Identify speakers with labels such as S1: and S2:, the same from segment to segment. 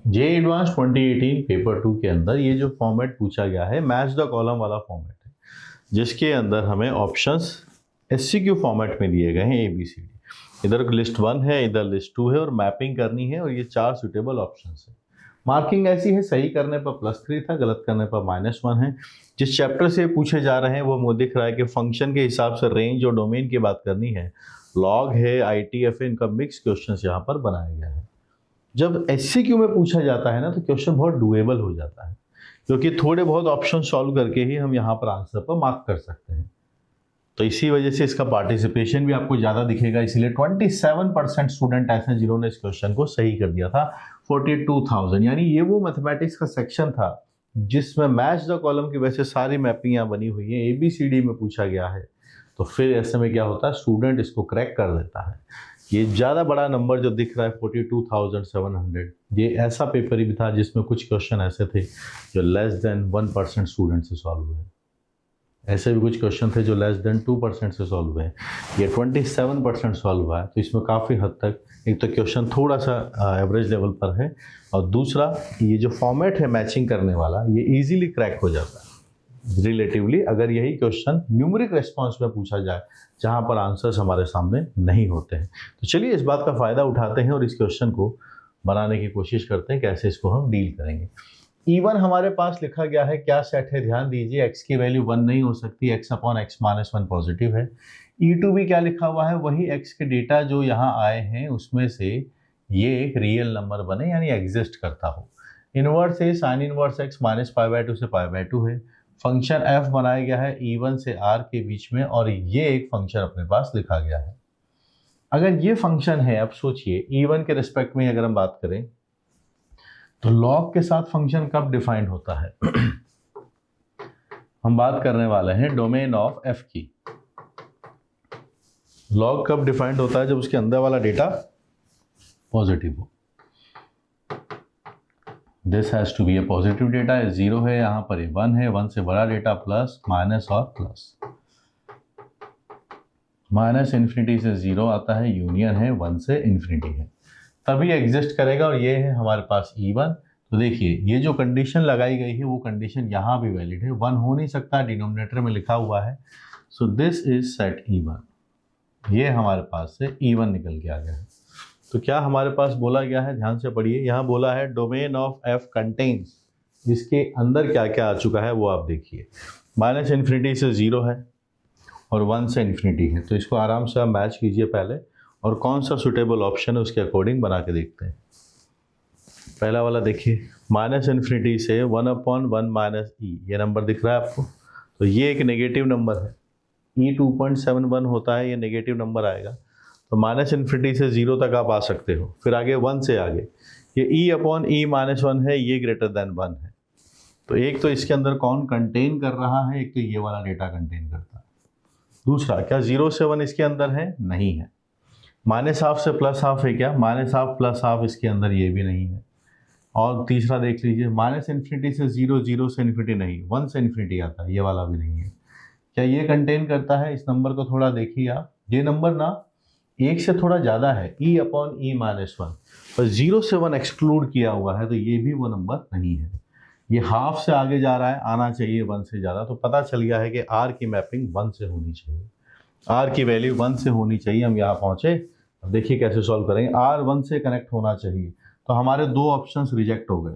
S1: जे advance 2018 paper 2 के अंदर ये जो फॉर्मेट पूछा गया है मैच द कॉलम वाला फॉर्मेट है, जिसके अंदर हमें ऑप्शंस एससीक्यू फॉर्मेट में दिए गए हैं ABCD। इधर लिस्ट 1 है, इधर लिस्ट 2 है और मैपिंग करनी है और ये 4 सुटेबल ऑप्शंस है। मार्किंग ऐसी है, सही करने पर +3 था, गलत करने पर -1 है। जिस चैप्टर से पूछे जा रहे हैं वो मुझे दिख रहा है कि फंक्शन के हिसाब से रेंज और डोमेन की बात करनी है, लॉग है, ITF है, इनका मिक्स क्वेश्चंस यहाँ पर बनाया गया है। जब एससीक्यू में पूछा जाता है ना तो क्वेश्चन बहुत डुएबल हो जाता है, क्योंकि थोड़े बहुत ऑप्शन सॉल्व करके ही हम यहाँ पर आंसर पर मार्क कर सकते हैं। तो इसी वजह से इसका पार्टिसिपेशन भी आपको ज़्यादा दिखेगा, इसलिए 27% स्टूडेंट ऐसे हैं जिन्होंने इस क्वेश्चन को सही कर दिया था 42,000। यानी ये वो मैथमेटिक्स का सेक्शन था जिसमें मैच द कॉलम की वजह से सारी मैपिंग यहाँ बनी हुई है, ABCD में पूछा गया है। तो फिर ऐसे में क्या होता है, स्टूडेंट इसको क्रैक कर देता है। ये ज़्यादा बड़ा नंबर जो दिख रहा है 42,700, ये ऐसा पेपर ही भी था जिसमें कुछ क्वेश्चन ऐसे थे जो लेस देन 1% स्टूडेंट से सॉल्व हुए। ऐसे भी कुछ क्वेश्चन थे जो लेस देन 2% से सॉल्व हुए। ये 27% सॉल्व हुआ है, तो इसमें काफ़ी हद तक एक तो क्वेश्चन थोड़ा सा एवरेज लेवल पर है, और दूसरा ये जो फॉर्मेट है मैचिंग करने वाला, ये इजीली क्रैक हो जाता है रिलेटिवली अगर यही क्वेश्चन न्यूमेरिक रेस्पॉन्स में पूछा जाए जहाँ पर आंसर्स हमारे सामने नहीं होते हैं। तो चलिए इस बात का फ़ायदा उठाते हैं और इस क्वेश्चन को बनाने की कोशिश करते हैं, कैसे इसको हम डील करेंगे। E1 हमारे पास लिखा गया है, क्या सेट है ध्यान दीजिए, x की वैल्यू 1 नहीं हो सकती, x/x-1 पॉजिटिव है। E2 भी क्या लिखा हुआ है, वही x के डेटा जो यहाँ आए हैं उसमें से ये एक रियल नंबर बने यानी एग्जिस्ट करता हो। इनवर्स है साइन इनवर्स x -π/2 से π/2 है। फंक्शन f बनाया गया है E1 से r के बीच में, और ये एक फंक्शन अपने पास लिखा गया है। अगर ये फंक्शन है, अब सोचिए E1 के रिस्पेक्ट में अगर हम बात करें तो लॉग के साथ फंक्शन कब डिफाइंड होता है हम बात करने वाले हैं डोमेन ऑफ f की। लॉग कब डिफाइंड होता है, जब उसके अंदर वाला डेटा पॉजिटिव हो। This has to be a positive data, 0 है, यहाँ पर ये 1 है, 1 से बड़ा डेटा प्लस माइनस और प्लस। माइनस इन्फिनिटी से 0 आता है, यूनियन है 1 से इन्फिनिटी है, तभी एग्जिस्ट करेगा। और ये है हमारे पास E1। तो देखिए ये जो कंडीशन लगाई गई है वो कंडीशन यहाँ भी वैलिड है, 1 हो नहीं सकता, डिनोमिनेटर में लिखा हुआ है। So this is set E1, ये हमारे पास से E1 निकल के आ गया है। तो क्या हमारे पास बोला गया है, ध्यान से पढ़िए, यहाँ बोला है डोमेन ऑफ f कंटेन्स, जिसके अंदर क्या क्या आ चुका है वो आप देखिए। माइनस इन्फिनिटी से 0 है और 1 से इन्फिनिटी है, तो इसको आराम से आप मैच कीजिए पहले, और कौन सा सुटेबल ऑप्शन है उसके अकॉर्डिंग बना के देखते हैं। पहला वाला देखिए, माइनस इन्फिनिटी से 1/1 - e, ये नंबर दिख रहा है आपको, तो ये एक नेगेटिव नंबर है। E 2.71 होता है, ये नेगेटिव नंबर आएगा। तो माइनस इन्फिनिटी से 0 तक आप आ सकते हो, फिर आगे 1 से आगे ये E/E-1 है, ये ग्रेटर देन 1 है। तो एक तो इसके अंदर कौन कंटेन कर रहा है, एक तो ये वाला डेटा कंटेन करता है। दूसरा, क्या 0 से 1 इसके अंदर है, नहीं है। -½ से +½ है क्या, -½ +½ इसके अंदर ये भी नहीं है। और तीसरा देख लीजिए, माइनस इन्फिनिटी से 0, 0 से इन्फिनिटी नहीं, 1 से इन्फिनिटी आता है, ये वाला भी नहीं है। क्या ये कंटेन करता है, इस नंबर को थोड़ा देखिए आप, ये नंबर ना 1 से थोड़ा ज़्यादा है, E/E-1, पर 0 से 1 एक्सक्लूड किया हुआ है, तो ये भी वो नंबर नहीं है। ये हाफ से आगे जा रहा है, आना चाहिए 1 से ज़्यादा, तो पता चल गया है कि R की मैपिंग 1 से होनी चाहिए, R की वैल्यू 1 से होनी चाहिए। हम यहाँ पहुँचे, अब देखिए कैसे सॉल्व करेंगे। R 1 से कनेक्ट होना चाहिए, तो हमारे 2 ऑप्शंस रिजेक्ट हो गए।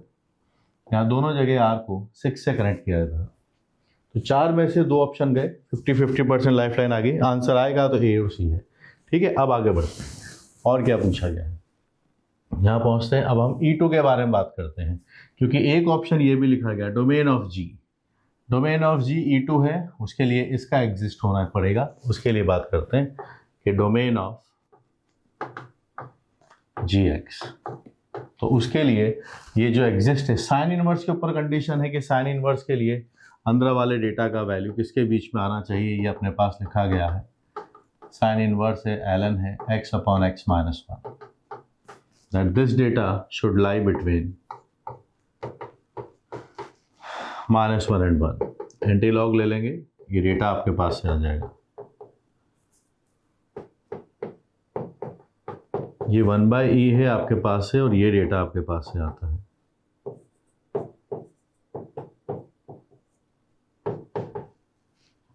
S1: यहाँ दोनों जगह R को 6 से कनेक्ट किया था, तो 4 में से 2 ऑप्शन गए, 50-50% लाइफ लाइन आ गई। आंसर आएगा तो A और C है। ठीक है, अब आगे बढ़ते हैं, और क्या पूछा गया है, यहाँ पहुँचते हैं। अब हम E2 के बारे में बात करते हैं, क्योंकि एक ऑप्शन ये भी लिखा गया, domain of G। Domain of G E2 है, उसके लिए इसका एग्जिस्ट होना पड़ेगा। उसके लिए बात करते हैं कि डोमेन ऑफ Gx, तो उसके लिए ये जो एग्जिस्ट है, साइन इनवर्स के ऊपर कंडीशन है कि साइन इनवर्स के लिए अंदर वाले डेटा का वैल्यू किसके बीच में आना चाहिए, ये अपने पास लिखा गया है। साइन इनवर्स है ln है x/x-1, that this data should lie between -1 and 1। Anti log ले लेंगे, ये डेटा आपके पास से आ जाएगा। ये 1/e है आपके पास से, और ये डेटा आपके पास से आता है।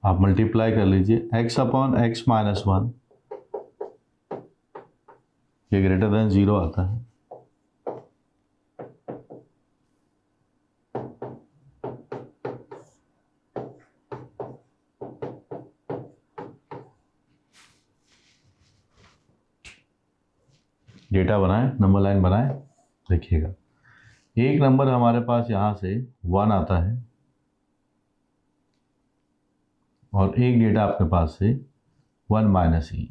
S1: आप मल्टीप्लाई कर लीजिए x अपॉन x माइनस 1, ये ग्रेटर देन 0 आता है। डेटा बनाएं, नंबर लाइन बनाएं, देखिएगा एक नंबर हमारे पास यहाँ से 1 आता है और एक डेटा आपके पास से 1 माइनस ई,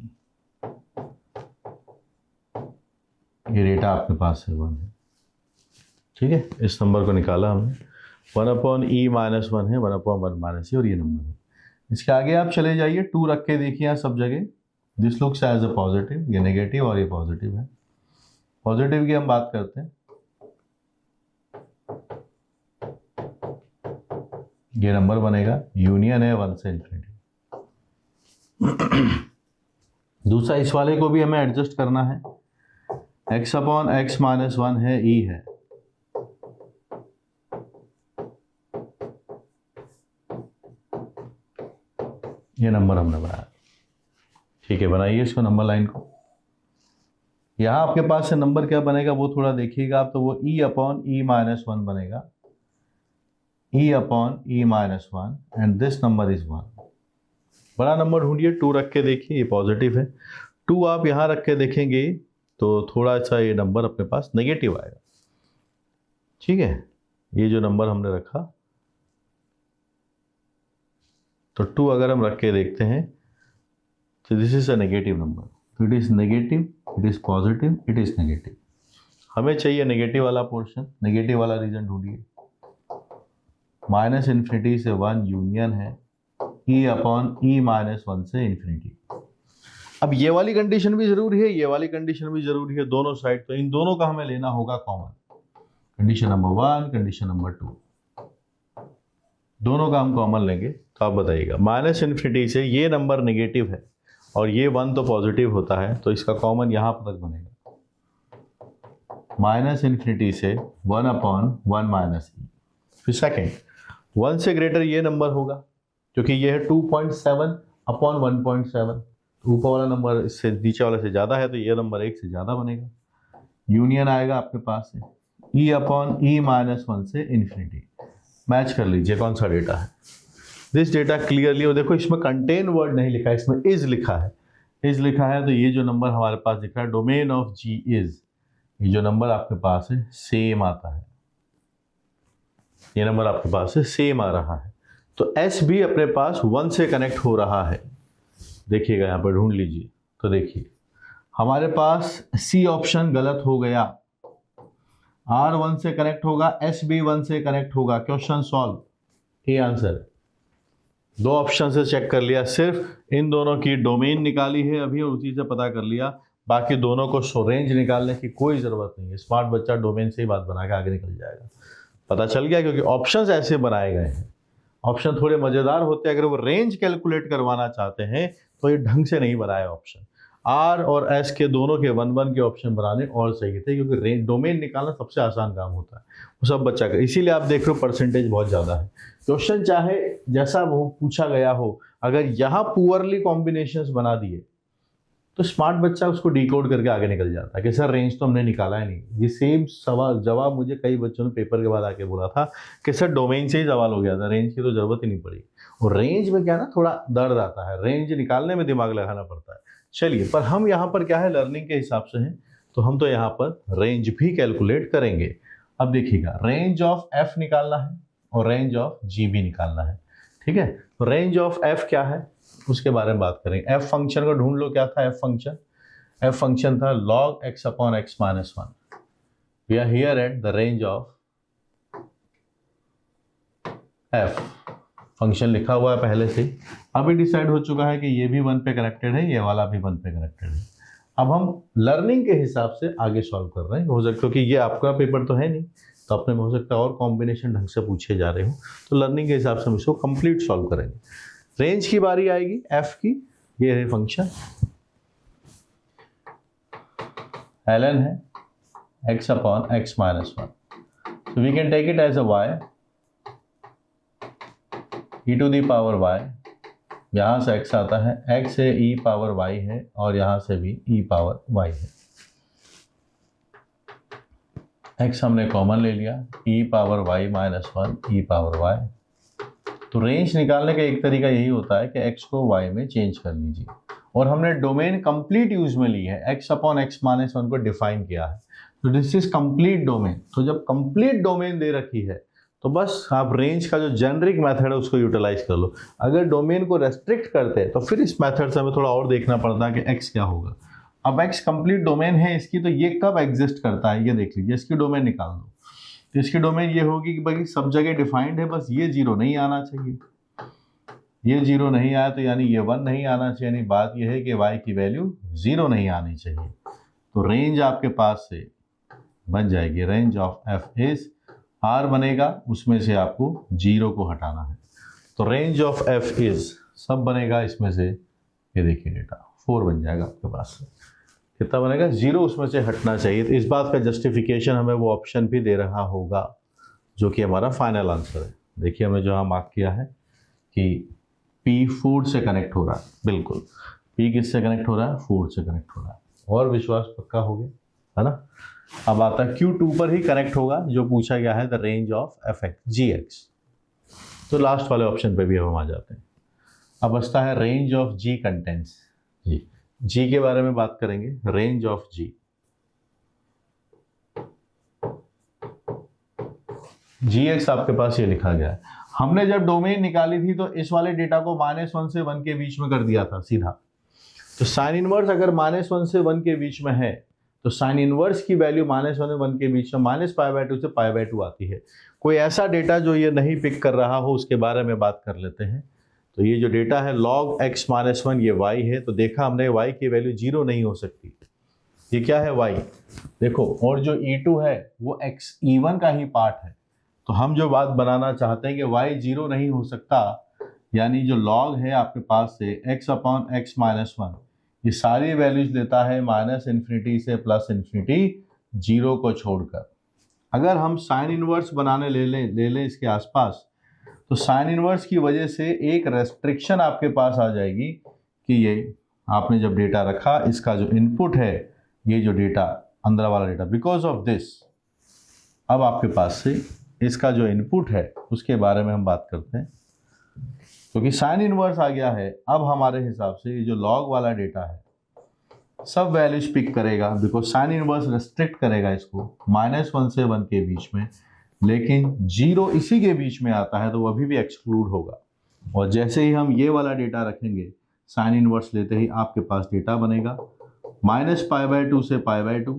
S1: ये डेटा आपके पास से 1 है। ठीक है, इस नंबर को निकाला हमने, 1 अपॉन ई माइनस 1 है, 1 अपॉन 1 माइनस ई, और ये नंबर है। इसके आगे आप चले जाइए, 2 रख के देखिए यहाँ सब जगह, this looks as a positive, ये नेगेटिव और ये पॉजिटिव है। पॉजिटिव की हम बात करते हैं, ये नंबर बनेगा, यूनियन है 1 से इन्फिनिटी। दूसरा इस वाले को भी हमें एडजस्ट करना है, x अपॉन x माइनस 1 है, ई है, ये नंबर हमने बनाया। ठीक है, बनाइए इसको नंबर लाइन को। यहाँ आपके पास से नंबर क्या बनेगा वो थोड़ा देखिएगा आप, तो वो e अपॉन ई माइनस 1 बनेगा, e upon E minus 1, and this number is 1। बड़ा नंबर ढूंढिए, 2 रख के देखिए, ये पॉजिटिव है। 2 आप यहाँ रख के देखेंगे तो थोड़ा सा ये नंबर अपने पास नेगेटिव आएगा। ठीक है, ये जो नंबर हमने रखा, तो 2 अगर हम रख के देखते हैं तो this is a negative number, तो it is negative, it is positive, it is negative. हमें चाहिए नेगेटिव वाला पोर्शन, नेगेटिव वाला रीजन ढूंढिए। माइनस इन्फिनिटी से 1 यूनियन है e अपॉन ई माइनस 1 से इन्फिनिटी। अब ये वाली कंडीशन भी जरूरी है, ये वाली कंडीशन भी जरूरी है, दोनों साइड, तो इन दोनों का हमें लेना होगा common. Condition number 1, condition number 2, दोनों का हम कॉमन लेंगे। तो आप बताइएगा, माइनस इन्फिनिटी से ये नंबर नेगेटिव है और ये 1 तो पॉजिटिव होता है, तो इसका कॉमन यहाँ पर तक बनेगा, माइनस इन्फिनिटी से 1 अपॉन 1 माइनस ई। फिर सेकेंड, 1 से ग्रेटर ये नंबर होगा, क्योंकि ये है 2.7 अपॉन 1.7, ऊपर वाला नंबर इससे नीचे वाले से ज़्यादा है, तो ये नंबर 1 से ज़्यादा बनेगा। यूनियन आएगा आपके पास से e अपॉन ई माइनस 1 से इन्फिनिटी। मैच कर लीजिए कौन सा डेटा है। दिस डेटा क्लियरली, और देखो इसमें कंटेन वर्ड नहीं लिखा है, इसमें इज लिखा है, इज लिखा है, तो ये जो नंबर हमारे पास दिख रहा है, डोमेन ऑफ जी इज, ये जो नंबर आपके पास है सेम आता है, ये नंबर आपके पास है सेम आ रहा है। तो एस भी अपने पास 1 से कनेक्ट हो रहा है। देखिएगा यहाँ पर ढूंढ लीजिए, तो देखिए हमारे पास सी ऑप्शन गलत हो गया, आर 1 से कनेक्ट होगा, एस भी 1 से कनेक्ट होगा। क्वेश्चन सॉल्व, ये आंसर है। 2 ऑप्शन से चेक कर लिया, सिर्फ इन दोनों की डोमेन निकाली है अभी और उसी से पता कर लिया, बाकी दोनों को रेंज निकालने की कोई ज़रूरत नहीं है। स्मार्ट बच्चा डोमेन से ही बात बना के आगे निकल जाएगा। पता चल गया, क्योंकि ऑप्शंस ऐसे बनाए गए हैं। ऑप्शन थोड़े मज़ेदार होते हैं, अगर वो रेंज कैलकुलेट करवाना चाहते हैं तो ये ढंग से नहीं बनाए ऑप्शन। आर और एस के दोनों के 1-1 के ऑप्शन बनाने और सही थे, क्योंकि रेंज डोमेन निकालना सबसे आसान काम होता है, वो सब बच्चा का, इसीलिए आप देख रहे हो परसेंटेज बहुत ज़्यादा है। क्वेश्चन चाहे जैसा वो पूछा गया हो, अगर यहाँ पुअरली कॉम्बिनेशंस बना दिए तो स्मार्ट बच्चा उसको डिकोड करके आगे निकल जाता है कि सर रेंज तो हमने निकाला ही नहीं। ये सेम सवाल जवाब मुझे कई बच्चों ने पेपर के बाद आके बोला था कि सर डोमेन से ही सवाल हो गया था, रेंज की तो ज़रूरत ही नहीं पड़ी। और रेंज में क्या ना, थोड़ा दर्द आता है, रेंज निकालने में दिमाग लगाना पड़ता है। चलिए, पर हम यहाँ पर क्या है, लर्निंग के हिसाब से हैं, तो हम तो यहाँ पर रेंज भी कैलकुलेट करेंगे। अब देखिएगा, रेंज ऑफ एफ निकालना है और रेंज ऑफ जी भी निकालना है। ठीक है, तो रेंज ऑफ एफ क्या है उसके बारे में बात करेंगे। एफ फंक्शन को ढूंढ लो, क्या था एफ फंक्शन? एफ फंक्शन था log x upon x minus 1। We are here at the range of F. Function लिखा हुआ है पहले से ही, अभी डिसाइड हो चुका है कि ये भी 1 पे कनेक्टेड है, ये वाला भी 1 पे कनेक्टेड है। अब हम लर्निंग के हिसाब से आगे सॉल्व कर रहे हैं। हो सकता है क्योंकि ये आपका पेपर तो है नहीं, तो अपने में हो सकता है और कॉम्बिनेशन ढंग से पूछे जा रहे हो, तो लर्निंग के हिसाब से हम इसको कंप्लीट सॉल्व करेंगे। रेंज की बारी आएगी एफ की, ये है फंक्शन ln है x upon x minus 1, so we can take it as a y e to the power y यहाँ से x आता है, x है e पावर y है और यहाँ से भी e पावर y है। x हमने कॉमन ले लिया, e power y minus 1 e power y। तो रेंज निकालने का एक तरीका यही होता है कि x को y में चेंज कर लीजिए, और हमने डोमेन कंप्लीट यूज में ली है, x अपॉन x माइनस 1 को डिफाइन किया है। तो दिस इज कंप्लीट डोमेन। तो जब कंप्लीट डोमेन दे रखी है तो बस आप रेंज का जो जेनरिक मेथड है उसको यूटिलाइज कर लो। अगर डोमेन को रेस्ट्रिक्ट करते हैं तो फिर इस मेथड से हमें थोड़ा और देखना पड़ता है कि x क्या होगा। अब x कंप्लीट डोमेन है इसकी, तो ये कब एग्जिस्ट करता है ये देख लीजिए। इसकी डोमेन निकाल दो, तो इसकी डोमेन ये होगी कि भाई सब जगह डिफाइंड है, बस ये 0 नहीं आना चाहिए। ये 0 नहीं आया तो यानी ये 1 नहीं आना चाहिए, यानी बात ये है कि y की वैल्यू 0 नहीं आनी चाहिए। तो रेंज आपके पास से बन जाएगी, range of f is r बनेगा, उसमें से आपको 0 को हटाना है। तो रेंज ऑफ f इज सब बनेगा इसमें से, ये देखिए डेटा 4 बन जाएगा आपके पास। कितना बनेगा? 0 उसमें से हटना चाहिए। तो इस बात का जस्टिफिकेशन हमें वो ऑप्शन भी दे रहा होगा जो कि हमारा फाइनल आंसर है। देखिए हमें जो यहाँ मार्क किया है कि P फूड से कनेक्ट हो रहा है, बिल्कुल P किससे कनेक्ट हो रहा है? फूड से कनेक्ट हो रहा है। और विश्वास पक्का हो गया है ना। अब आता है Q2 पर ही कनेक्ट होगा जो पूछा गया है, the range of fx gx। तो लास्ट वाले ऑप्शन पे भी हम आ जाते हैं। अब बचता है रेंज ऑफ g कंटेंट्स। जी के बारे में बात करेंगे, रेंज ऑफ जी। gx आपके पास ये लिखा गया है। हमने जब डोमेन निकाली थी तो इस वाले डेटा को -1 से 1 के बीच में कर दिया था सीधा। तो साइन इनवर्स अगर -1 से 1 के बीच में है तो साइन इनवर्स की वैल्यू -1 से 1 के बीच में -π/2 से π/2 आती है। कोई ऐसा डेटा जो ये नहीं पिक कर रहा हो उसके बारे में बात कर लेते हैं। तो ये जो डेटा है log x - 1 ये y है। तो देखा हमने y की वैल्यू 0 नहीं हो सकती। ये क्या है? y। देखो, और जो e2 है वो x e1 का ही पार्ट है। तो हम जो बात बनाना चाहते हैं कि y 0 नहीं हो सकता, यानी जो log है आपके पास से x अपॉन x - 1 ये सारी वैल्यूज लेता है -∞ से +∞ 0 को छोड़कर। अगर हम साइन इनवर्स बनाने ले लें इसके आसपास, तो साइन इनवर्स की वजह से एक रेस्ट्रिक्शन आपके पास आ जाएगी कि ये आपने जब डेटा रखा, इसका जो इनपुट है, ये जो डेटा अंदर वाला डेटा, बिकॉज ऑफ दिस अब आपके पास से इसका जो इनपुट है उसके बारे में हम बात करते हैं। क्योंकि साइन इनवर्स आ गया है, अब हमारे हिसाब से ये जो लॉग वाला डेटा है सब वैल्यूज पिक करेगा, बिकॉज साइन इनवर्स रेस्ट्रिक्ट करेगा इसको -1 से 1 के बीच में, लेकिन 0 इसी के बीच में आता है तो वो अभी भी एक्सक्लूड होगा। और जैसे ही हम ये वाला डेटा रखेंगे, साइन इनवर्स लेते ही आपके पास डेटा बनेगा -π/2 से π/2,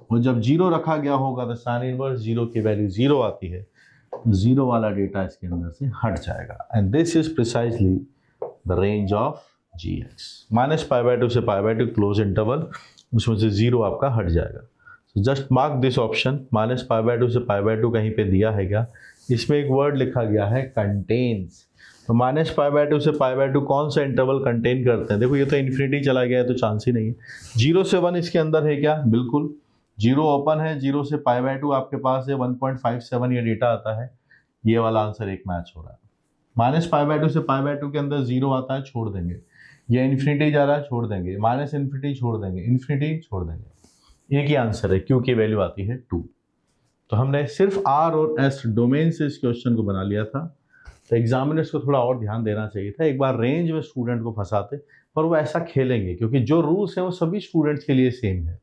S1: और जब 0 रखा गया होगा तो साइन इनवर्स 0 की वैल्यू 0 आती है, 0 वाला डेटा इसके अंदर से हट जाएगा। And this is precisely the range of gx। -π/2 से π/2 क्लोज इंटरवल, उसमें से 0 आपका हट जाएगा। जस्ट मार्क दिस ऑप्शन, -π/2 से π/2 कहीं पे दिया है क्या? इसमें एक वर्ड लिखा गया है कंटेन्स। तो -π/2 से π/2 कौन सा इंटरवल कंटेन करते हैं? देखो ये तो इन्फिनिटी चला गया है तो चांस ही नहीं है। 0 से 1 इसके अंदर है क्या? बिल्कुल 0 ओपन है, 0 से π/2 आपके पास है 1.57 ये डेटा आता है। ये वाला आंसर एक मैच हो रहा है। -π/2 से π/2 के अंदर 0 आता है, छोड़ देंगे। ये इन्फिनिटी जा रहा है, छोड़ देंगे। -∞ छोड़ देंगे, इन्फिनिटी छोड़ देंगे। एक ही आंसर है, क्यू की वैल्यू आती है 2। तो हमने सिर्फ आर और एस डोमेन से इस क्वेश्चन को बना लिया था। तो एग्जामिनर्स को थोड़ा और ध्यान देना चाहिए था। एक बार रेंज में स्टूडेंट को फंसाते, पर वो ऐसा खेलेंगे क्योंकि जो रूल्स हैं वो सभी स्टूडेंट्स के लिए सेम है।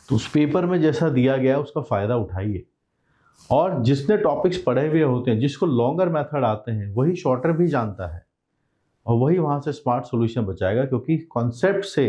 S1: तो उस पेपर में जैसा दिया गया उसका फ़ायदा उठाइए। और जिसने टॉपिक्स पढ़े हुए होते हैं, जिसको लॉन्गर मेथड आते हैं, वही शॉर्टर भी जानता है और वही वहाँ से स्मार्ट सॉल्यूशन बचाएगा। क्योंकि कॉन्सेप्ट से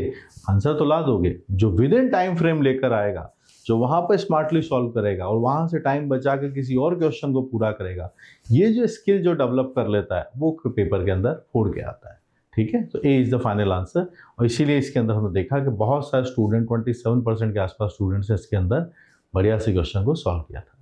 S1: आंसर तो ला दोगे, जो विद इन टाइम फ्रेम लेकर आएगा, जो वहाँ पर स्मार्टली सॉल्व करेगा और वहाँ से टाइम बचा के किसी और क्वेश्चन को पूरा करेगा, ये जो स्किल जो डेवलप कर लेता है वो पेपर के अंदर फोड़ के आता है। ठीक है, तो A is the final answer. और इसीलिए इसके अंदर हमने देखा कि बहुत सारे स्टूडेंट 27% के आसपास स्टूडेंट्स ने इसके अंदर बढ़िया से क्वेश्चन को सॉल्व किया था।